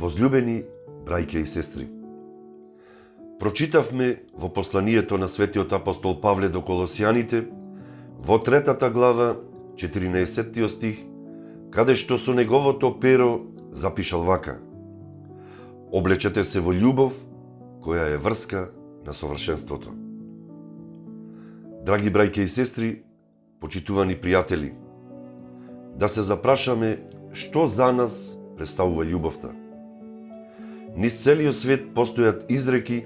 Возлюбени браќа и сестри, прочитавме во посланието на светиот апостол Павле до Колосијаните, во 3 глава, 14 стих, каде што со неговото перо запишал вака: облечете се во љубов, која е врска на совршенството. Драги браќа и сестри, почитувани пријатели, да се запрашаме што за нас представува љубовта. Низ целиот свет постојат изреки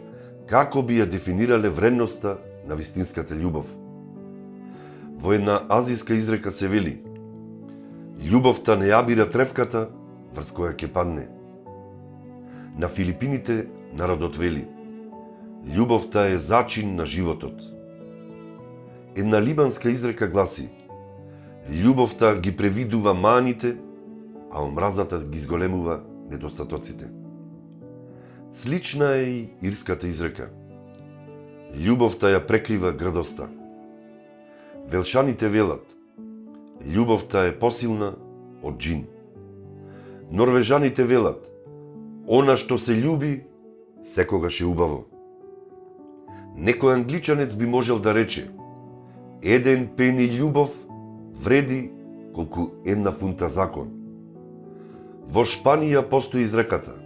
како би ја дефинирале вредноста на вистинската љубов. Во една азиска изрека се вели: љубовта не ја бира тревката врз која ќе падне. На Филипините народот вели: љубовта е зачин на животот. Една либанска изрека гласи: љубовта ги превидува маните, а омразата ги зголемува недостатоците. Слична е и ирската изрека: љубовта ја прекрива грдоста. Велшаните велат: љубовта е посилна од џин. Норвежаните велат: она што се љуби, секогаш е убаво. Некој англичанец би можел да рече: еден пени љубов вреди колку една фунта закон. Во Шпанија постои изреката: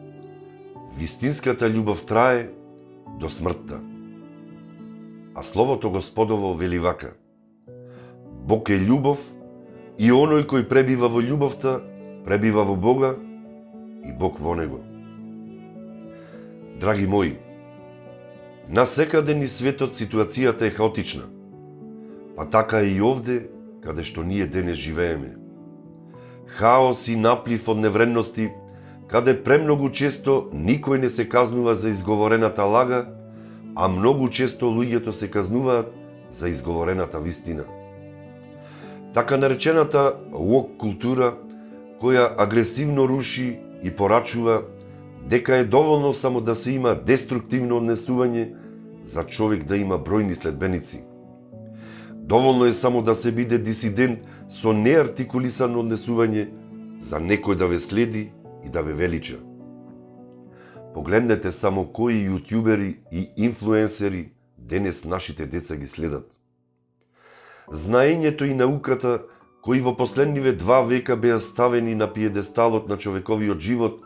вистинската љубов трае до смртта. А Словото Господово вели вака: Бог е љубов и оној кој пребива во љубовта, пребива во Бога и Бог во него. Драги мои, насекаде низ светот ситуацијата е хаотична, па така и овде, каде што ние денес живееме. Хаос и наплив од невредности, каде премногу често никој не се казнува за изговорената лага, а многу често луѓето се казнуваат за изговорената вистина. Така наречената woke култура, која агресивно руши и порачува дека е доволно само да се има деструктивно однесување за човек да има бројни следбеници. Доволно е само да се биде дисидент со неартикулисано однесување за некој да ве следи и да ве велича. Погледнете само кои јутјубери и инфлуенсери денес нашите деца ги следат. Знаењето и науката, кои во последниве 2 века беа ставени на пиедесталот на човековиот живот,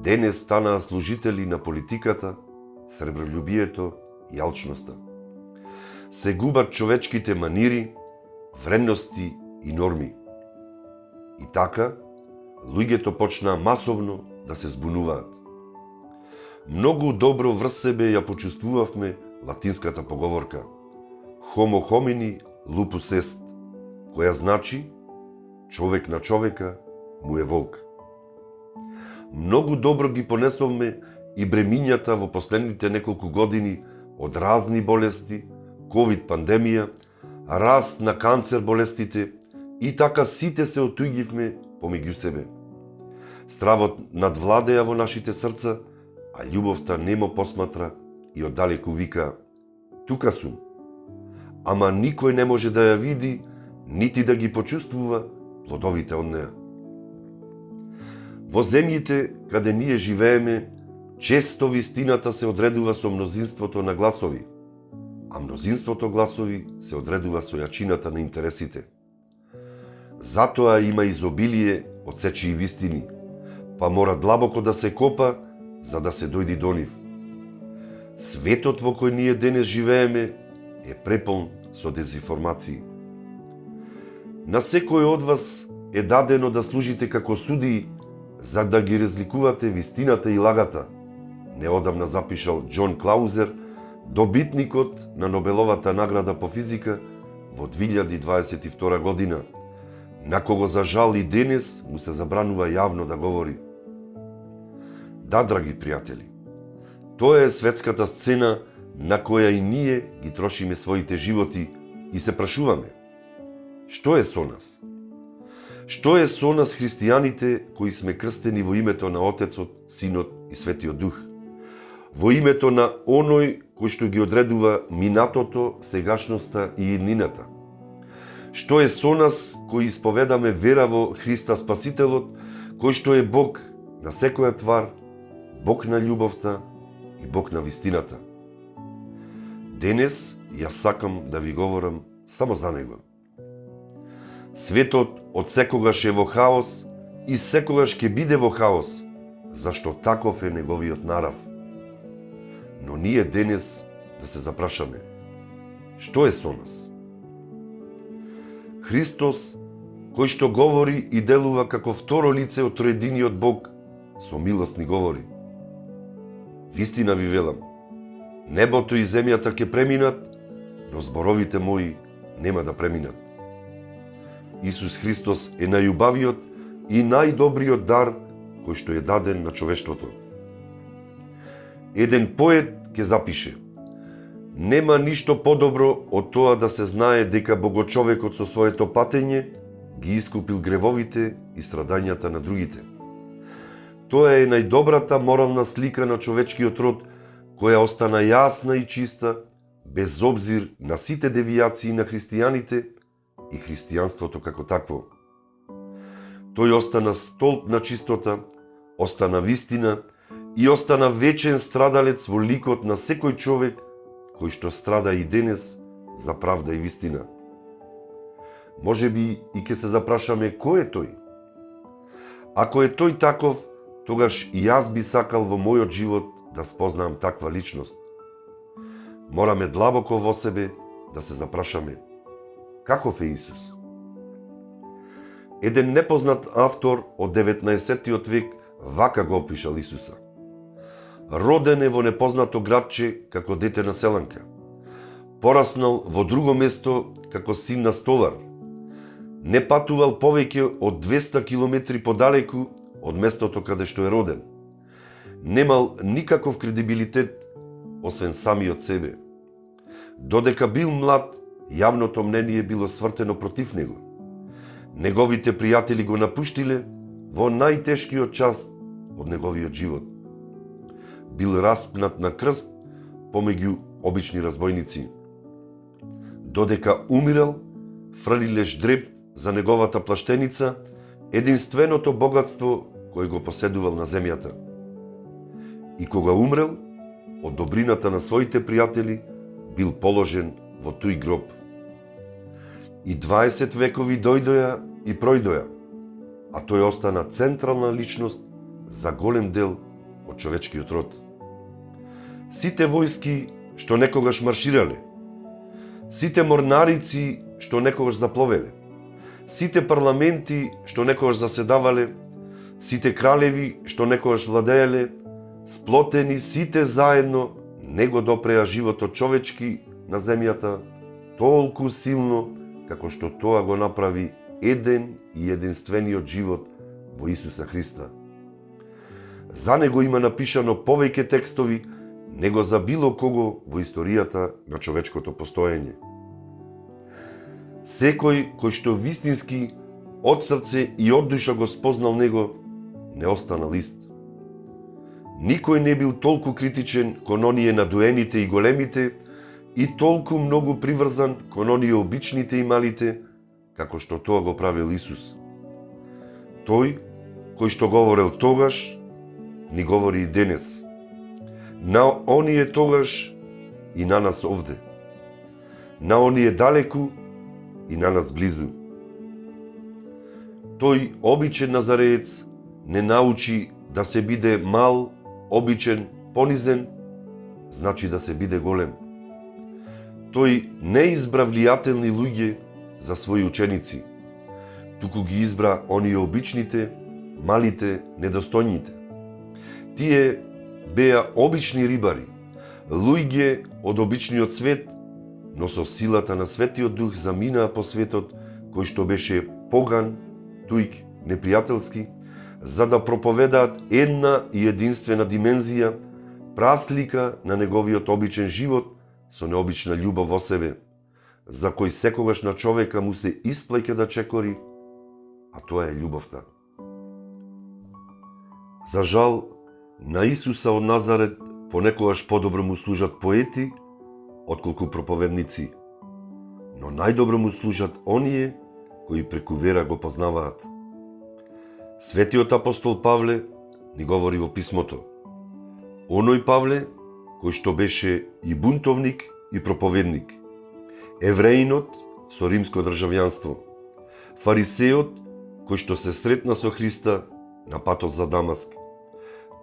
денес станаа служители на политиката, сребролюбието и алчноста. Се губат човечките манири, вредности и норми. И така, луѓето почнаа масовно да се збунуваат. Многу добро врз себе ја почувствувавме латинската поговорка Homo homini lupus est, која значи човек на човека му е волк. Многу добро ги понесовме и бремињата во последните неколку години од разни болести, ковид пандемија, раст на канцер болестите и така сите се отуѓивме помеѓу себе. Стравот надвладеа во нашите срца, а љубовта немо посматра и оддалеку вика: тука сум. Ама никој не може да ја види, нити да ги почувствува плодовите од неа. Во земјите каде ние живееме, често вистината се одредува со мнозинството на гласови, а мнозинството гласови се одредува со јачината на интересите. Затоа има изобилие од сечии вистини, па мора длабоко да се копа за да се дојди до нив. Светот во кој ние денес живееме е преполн со дезинформации. На секој од вас е дадено да служите како судии за да ги разликувате вистината и лагата, неодамна запишал Џон Клаузер, добитникот на Нобеловата награда по физика во 2022 година, на кого за жал и денес му се забранува јавно да говори. Да, драги пријатели, тоа е светската сцена на која и ние ги трошиме своите животи и се прашуваме: што е со нас? Што е со нас христијаните кои сме крстени во името на Отецот, Синот и Светиот Дух? Во името на оној кој што ги одредува минатото, сегашноста и иднината? Што е со нас кои исповедаме вера во Христа Спасителот, кој што е Бог на секоја твар Бог на љубовта и Бог на вистината. Денес јас сакам да ви говорам само за него. Светот од секогаш е во хаос и секогаш ќе биде во хаос, зашто таков е неговиот нарав. Но ние денес да се запрашаме, што е со нас? Христос, кој што говори и делува како второ лице од троединиот Бог, со милост ни говори. Вистина ви велам, небото и земјата ќе преминат, но зборовите мои нема да преминат. Исус Христос е најубавиот и најдобриот дар кој што е даден на човештвото. Еден поет ќе запише: нема ништо подобро од тоа да се знае дека Богочовекот со своето патење ги искупил гревовите и страдањата на другите. Тоа е најдобрата морална слика на човечкиот род, која остана јасна и чиста, без обзир на сите девијации на христијаните и христијанството како такво. Тој остана столб на чистота, остана вистина и остана вечен страдалец во ликот на секој човек кој што страда и денес за правда и вистина. Може би и ќе се запрашаме кој е тој? Ако е тој таков, тогаш и јас би сакал во мојот живот да спознам таква личност. Мораме длабоко во себе да се запрашаме каков е Исус. Еден непознат автор од 19 век вака го опишал Исуса. Роден е во непознато градче како дете на селанка. Пораснал во друго место како син на столар. Не патувал повеќе од 200 километри подалеку од местото каде што е роден. Немал никаков кредибилитет, освен самиот себе. Додека бил млад, јавното мнение било свртено против него. Неговите пријатели го напуштиле во најтешкиот час од неговиот живот. Бил распнат на крст помеѓу обични разбойници. Додека умирал, фрлиле ждреб за неговата плаштеница, единственото богатство кој го поседувал на земјата. И кога умрел, од добрината на своите пријатели бил положен во тој гроб. И 20 векови дојдоја и пројдоја, а тој остана централна личност за голем дел од човечкиот род. Сите војски што некогаш марширале, сите морнарици што некогаш запловеле, сите парламенти што некогаш заседавале, сите кралеви што некогаш владееле, сплотени сите заедно не го допреа животот човечки на земјата толку силно како што тоа го направи еден и единствениот живот во Исуса Христа. За него има напишано повеќе текстови него за било кого во историјата на човечкото постоење. Секој кој што вистински од срце и од душа го спознал него, не останал ист. Никој не бил толку критичен кон оние надуените и големите и толку многу приврзан кон оние обичните и малите, како што тоа го правил Исус. Тој, кој што говорел тогаш, ни говори и денес. На оние тогаш и на нас овде. На оние далеку и на нас близу. Тој обичен назареец не научи да се биде мал, обичен, понизен, значи да се биде голем. Тој не избра влијателни луѓе за своји ученици, туку ги избра оние обичните, малите, недостојните. Тие беа обични рибари, луѓе од обичниот свет, но со силата на Светиот Дух заминаа по светот кој што беше поган, туик, непријателски, за да проповедаат една и единствена димензија, праслика на неговиот обичен живот со необична љубов во себе, за кој секогаш на човека му се исплаќа да чекори, а тоа е љубовта. За жал, на Исуса од Назарет понекогаш подобро му служат поети, отколку проповедници, но најдобро му служат оние кои преку вера го познаваат. Светиот апостол Павле ни говори во писмото: Оној Павле, кој што беше и бунтовник и проповедник, евреинот со римско државјанство, фарисеот кој што се сретна со Христа на патот за Дамаск,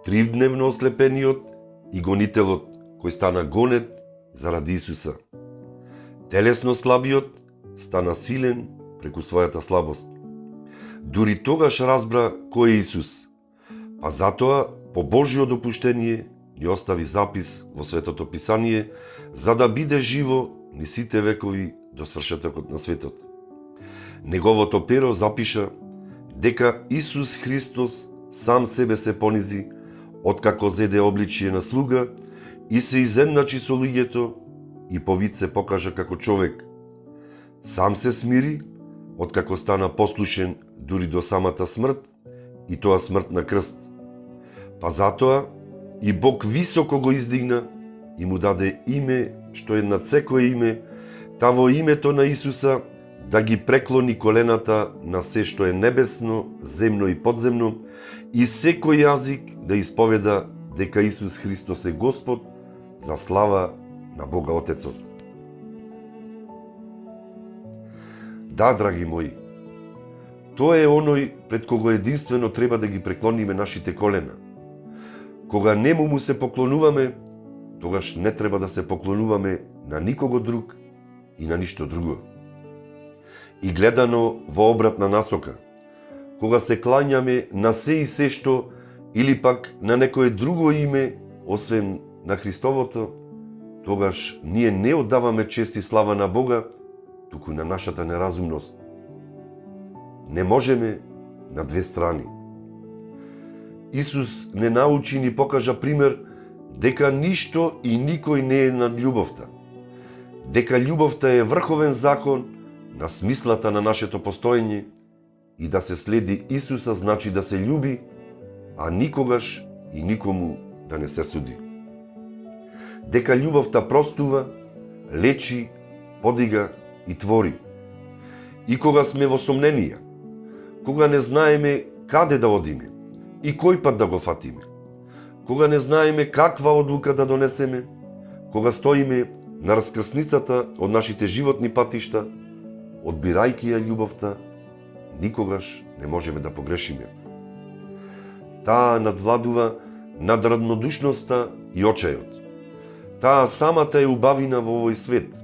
тривдневно ослепениот и гонителот кој стана гонет заради Исуса, телесно слабиот стана силен преку својата слабост. Дури тогаш разбра кој е Исус, па затоа по Божјо допуштение ни остави запис во Светото Писание за да биде живо ни сите векови до свршетокот на светот. Неговото перо запиша дека Исус Христос сам себе се понизи, откако зеде обличие на слуга и се изедначи со луѓето и по вид се покажа како човек. Сам се смири, откако стана послушен дури до самата смрт, и тоа смрт на крст. Па затоа и Бог високо го издигна и му даде име што е над секое име, та во името на Исуса да ги преклони колената на се што е небесно, земно и подземно, и секој јазик да исповеда дека Исус Христос е Господ, за слава на Бога Отецот. Да, драги мои, тоа е оној пред кого единствено треба да ги преклониме нашите колена. Кога нему му се поклонуваме, тогаш не треба да се поклонуваме на никого друг и на ништо друго. И гледано во обратна насока, кога се клањаме на се и се што, или пак на некое друго име, освен на Христовото, тогаш ние не оддаваме чест и слава на Бога, туку на нашата неразумност. Не можеме на две страни. Исус не научи ни покажа пример дека ништо и никој не е над љубовта. Дека љубовта е врховен закон на смислата на нашето постоење и да се следи Исуса значи да се љуби, а никогаш и никому да не се суди. Дека љубовта простува, лечи, подига и твори. И кога сме во сомненија, кога не знаеме каде да одиме и кој пат да го фатиме, кога не знаеме каква одлука да донесеме, кога стоиме на раскрсницата од нашите животни патишта, одбирајќи ја љубовта, никогаш не можеме да погрешиме. Таа надвладува над раднодушноста и очајот. Таа самата е убавина во овој свет.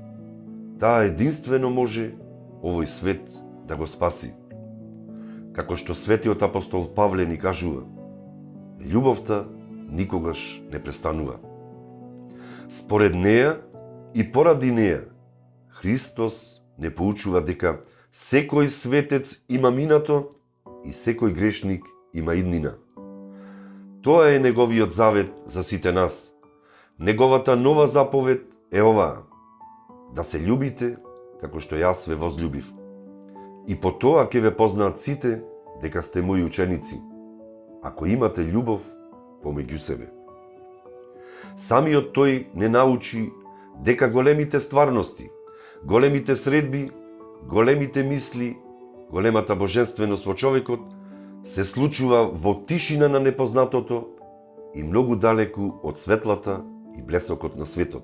Таа единствено може овој свет да го спаси. Како што светиот апостол Павле ни кажува, љубовта никогаш не престанува. Според неја и поради неја, Христос не поучува дека секој светец има минато и секој грешник има иднина. Тоа е неговиот завет за сите нас. Неговата нова заповед е оваа: да се љубите како што јас ве возљубив. И по тоа ќе ве познаат сите дека сте мои ученици, ако имате љубов помеѓу себе. Самиот тој не научи дека големите стварности, големите средби, големите мисли, големата божественост во човекот се случува во тишина на непознатото и многу далеку од светлата и блесокот на светот.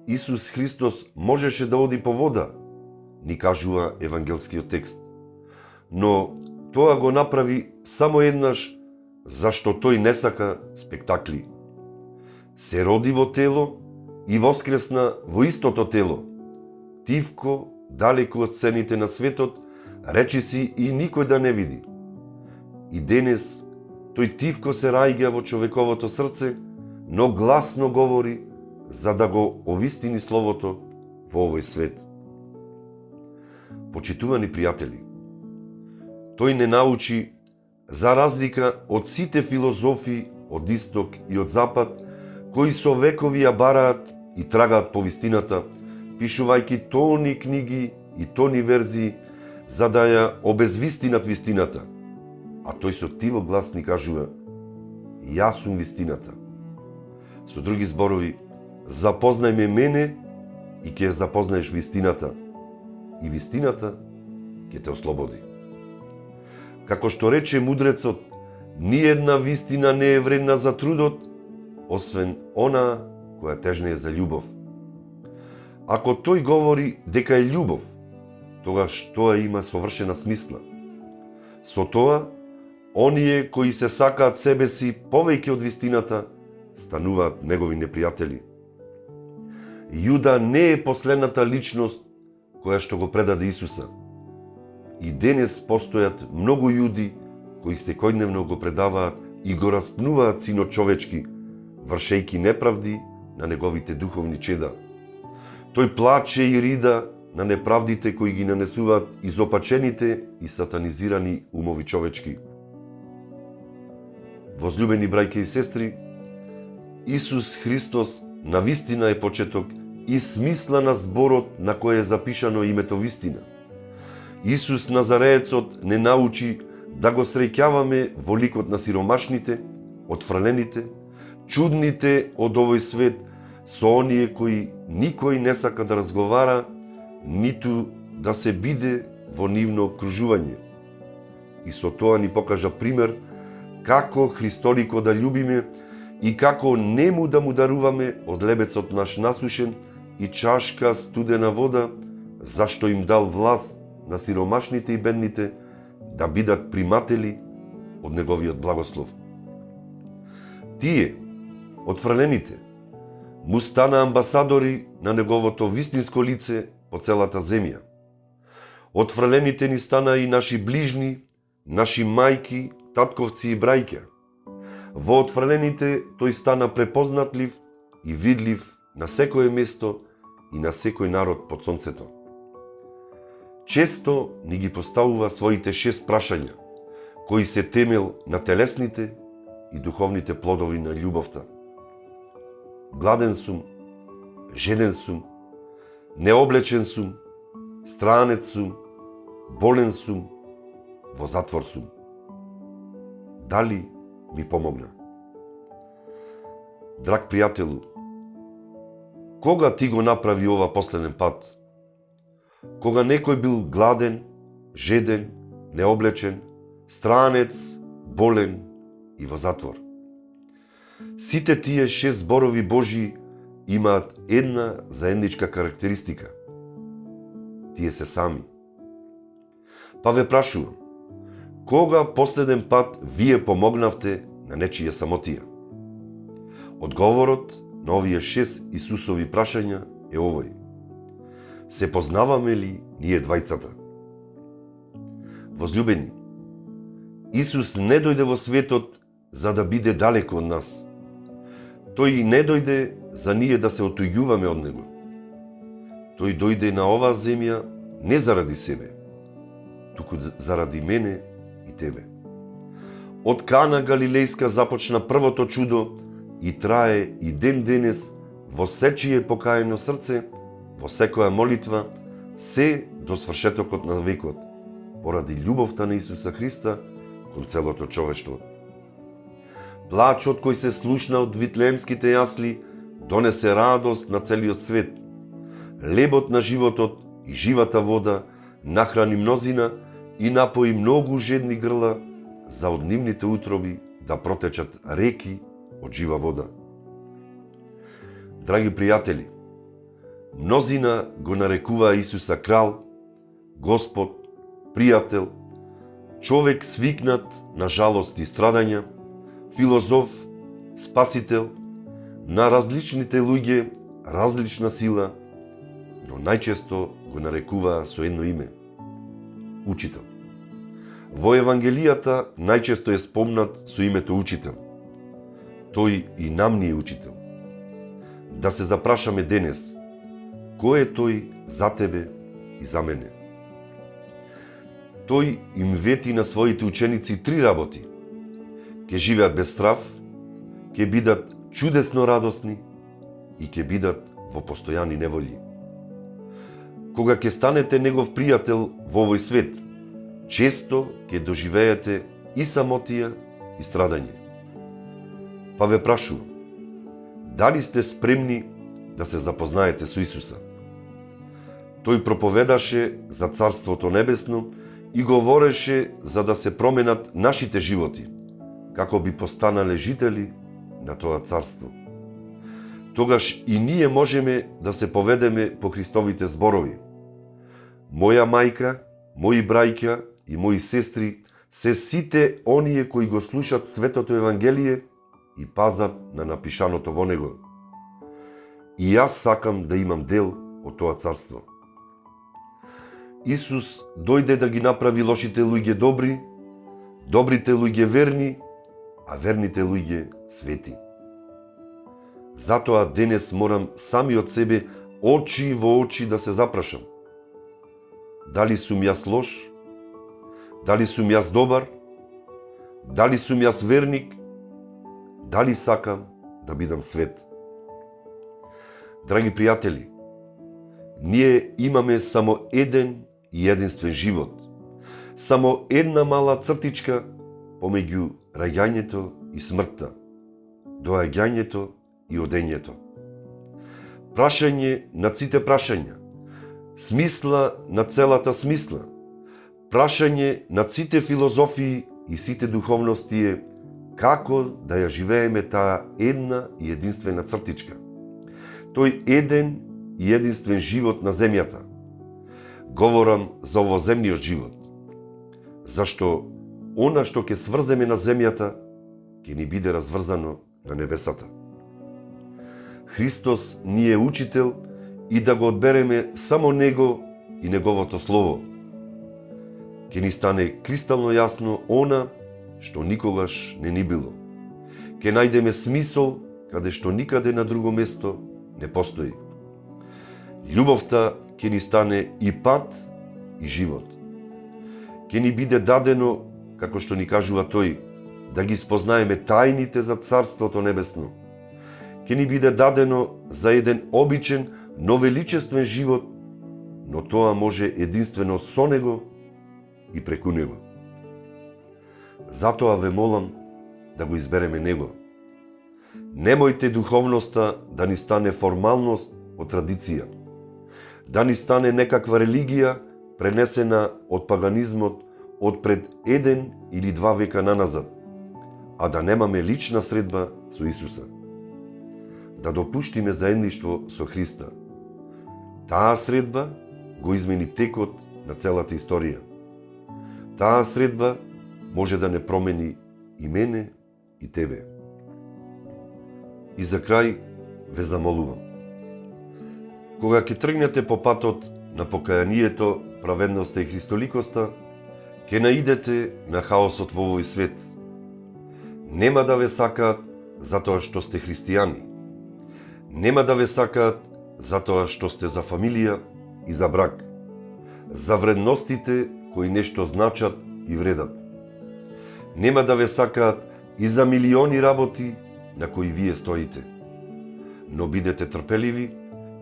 Исус Христос можеше да оди по вода, ни кажува евангелскиот текст, но тоа го направи само еднаш, зашто тој не сака спектакли. Се роди во тело и воскресна во истото тело, тивко, далеку од сцените на светот, речиси и никој да не види. И денес тој тивко се раѓа во човековото срце, но гласно говори за да го овистини словото во овој свет. Почитувани пријатели, тој не научи, за разлика од сите филозофи од исток и од запад, кои со векови ја бараат и трагаат по вистината, пишувајќи тони книги и тони верзии, за да ја обезвистинат вистината. А тој со тивок глас ни кажува: јас сум вистината. Со други зборови, запознај ме мене и ќе запознаеш вистината. И вистината ќе те ослободи. Како што рече мудрецот, Ниедна вистина не е вредна за трудот, освен она која тежне е за љубов. Ако тој говори дека е љубов, тогаш тоа има совршена смисла. Со тоа, оние кои се сакаат себе си повеќе од вистината, стануваат негови непријатели. Јуда не е последната личност која што го предаде Исуса. И денес постојат многу јуди кои секојдневно го предаваат и го распнуваат синот човечки, вршејки неправди на неговите духовни чеда. Тој плаче и рида на неправдите кои ги нанесуваат изопачените и сатанизирани умови човечки. Возлюбени браќи и сестри, Исус Христос навистина е почеток и смисла на зборот на кој е запишано името вистина. Исус Назареецот не научи да го среќаваме во ликот на сиромашните, отфрлените, чудните од овој свет со оние кои никој не сака да разговара, ниту да се биде во нивно окружување. И со тоа ни покажа пример како христолико да љубиме и како нему да му даруваме од лебецот наш насушен и чашка студена вода, зашто им дал власт на сиромашните и бедните да бидат приматели од неговиот благослов. Тие, отфрлените, му стана амбасадори на неговото вистинско лице по целата земја. Отфрлените ни стана и наши ближни, наши мајки, татковци и брајќа. Во отфрлените тој стана препознатлив и видлив на секое место и на секој народ под сонцето. Често ни ги поставува своите 6 прашања, кои се темел на телесните и духовните плодови на љубовта. Гладен сум, жеден сум, необлечен сум, странец сум, болен сум, во затвор сум. Дали ми помогна? Драг пријателу, кога ти го направи ова последен пат? Кога некој бил гладен, жеден, необлечен, странец, болен и во затвор. Сите тие 6 зборови Божии имаат една заедничка карактеристика. Тие се сами. Па ве прашувам, кога последен пат вие помогнавте на нечија самотија? Одговорот на овие 6 Исусови прашања е овој. Се познаваме ли ние двајцата? Возлюбени, Исус не дојде во светот за да биде далеко од нас. Тој не дојде за ние да се отуѓуваме од Него. Тој дојде на оваа земја не заради себе, туку заради мене и тебе. Од Кана Галилејска започна првото чудо и трае и ден денес во сечие покаено срце, во секоја молитва, се до свршетокот на векот, поради љубовта на Исуса Христа кон целото човештво. Плачот кој се слушна од витлеемските јасли донесе радост на целиот свет. Лебот на животот и живата вода нахрани мнозина и напои многу жедни грла за од нивните утроби да протечат реки од жива вода. Драги пријатели, мнозина го нарекуваа Исуса крал, Господ, пријател, човек свикнат на жалост и страдања, филозоф, спасител, на различните луѓе различна сила, но најчесто го нарекуваа со едно име – Учител. Во Евангелијата најчесто е спомнат со името Учител. Тој и нам ни е Учител. Да се запрашаме денес, кој е тој за тебе и за мене? Тој им вети на своите ученици 3 работи. Ке живеат без страв, ке бидат чудесно радосни и ке бидат во постојани неволји. Кога ќе станете негов пријател во овој свет, често ќе доживеете и самотија и страдање. Па ве прашувам, дали сте спремни да се запознаете со Исуса? Тој проповедаше за Царството Небесно и говореше за да се променат нашите животи, како би постанале жители на тоа царство. Тогаш и ние можеме да се поведеме по Христовите зборови. Моја мајка, мои брајка и мои сестри се сите оние кои го слушат Светото Евангелие и пазат на напишаното во него. И јас сакам да имам дел од тоа царство. Исус дојде да ги направи лошите луѓе добри, добрите луѓе верни, а верните луѓе свети. Затоа денес морам сами од себе очи во очи да се запрашам. Дали сум јас лош? Дали сум јас добар? Дали сум јас верник? Дали сакам да бидам свет? Драги пријатели, ние имаме само еден и единствен живот. Само една мала цртичка помеѓу раѓањето и смртта, доаѓањето и одењето. Прашање на сите прашања, смисла на целата смисла, прашање на сите филозофии и сите духовности е како да ја живееме таа една и единствена цртичка. Тој еден и единствен живот на земјата. Говорам за овоземниот живот. Зашто она што ќе сврземе на земјата, ќе ни биде разврзано на небесата. Христос ни е учител и да го одбереме само Него и Неговото Слово. Ќе ни стане кристално јасно она што никогаш не ни било. Ќе најдеме смисол каде што никаде на друго место не постои. Љубовта ќе ни стане и пат и живот. Ќе ни биде дадено, како што ни кажува тој, да ги спознаеме тајните за Царството Небесно. Ќе ни биде дадено за еден обичен, но величествен живот, но тоа може единствено со Него и преку Него. Затоа ве молам да го избереме Него. Немојте духовноста да ни стане формалност од традиција, да ни стане некаква религија пренесена од паганизмот од пред 1 или 2 века наназад, а да немаме лична средба со Исуса. Да допуштиме заедништво со Христа. Таа средба го измени текот на целата историја. Таа средба може да не промени и мене и тебе. И за крај ве замолувам. Кога ќе тргнете по патот на покаянието, праведноста и христоликоста, ќе наидете на хаосот во овој свет. Нема да ве сакаат затоа што сте христијани. Нема да ве сакаат затоа што сте за фамилија и за брак, за вредностите кои нешто значат и вредат. Нема да ве сакаат и за милиони работи на кои вие стоите. Но бидете трпеливи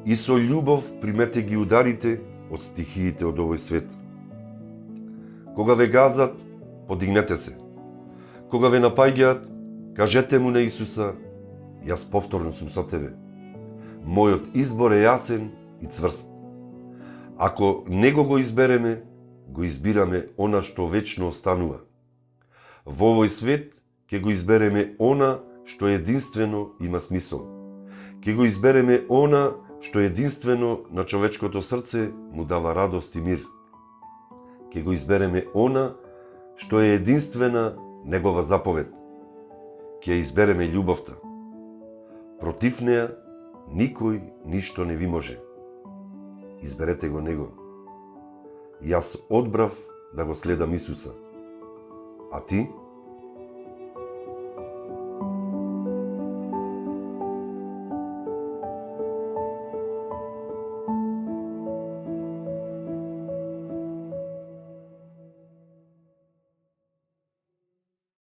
и со љубов примете ги ударите од стихиите од овој свет. Кога ве газат, подигнете се. Кога ве напаѓаат, кажете му на Исуса: јас повторно сум со тебе. Мојот избор е јасен и цврст. Ако Него го избереме, го избираме она што вечно останува. Во овој свет ќе го избереме она што единствено има смисол. Ќе го избереме она што единствено на човечкото срце му дава радост и мир. Ќе го избереме она што е единствена Негова заповед. Ќе избереме љубовта. Против неа никој ништо не ви може. Изберете го Него. Јас одбрав да го следам Исуса. А ти?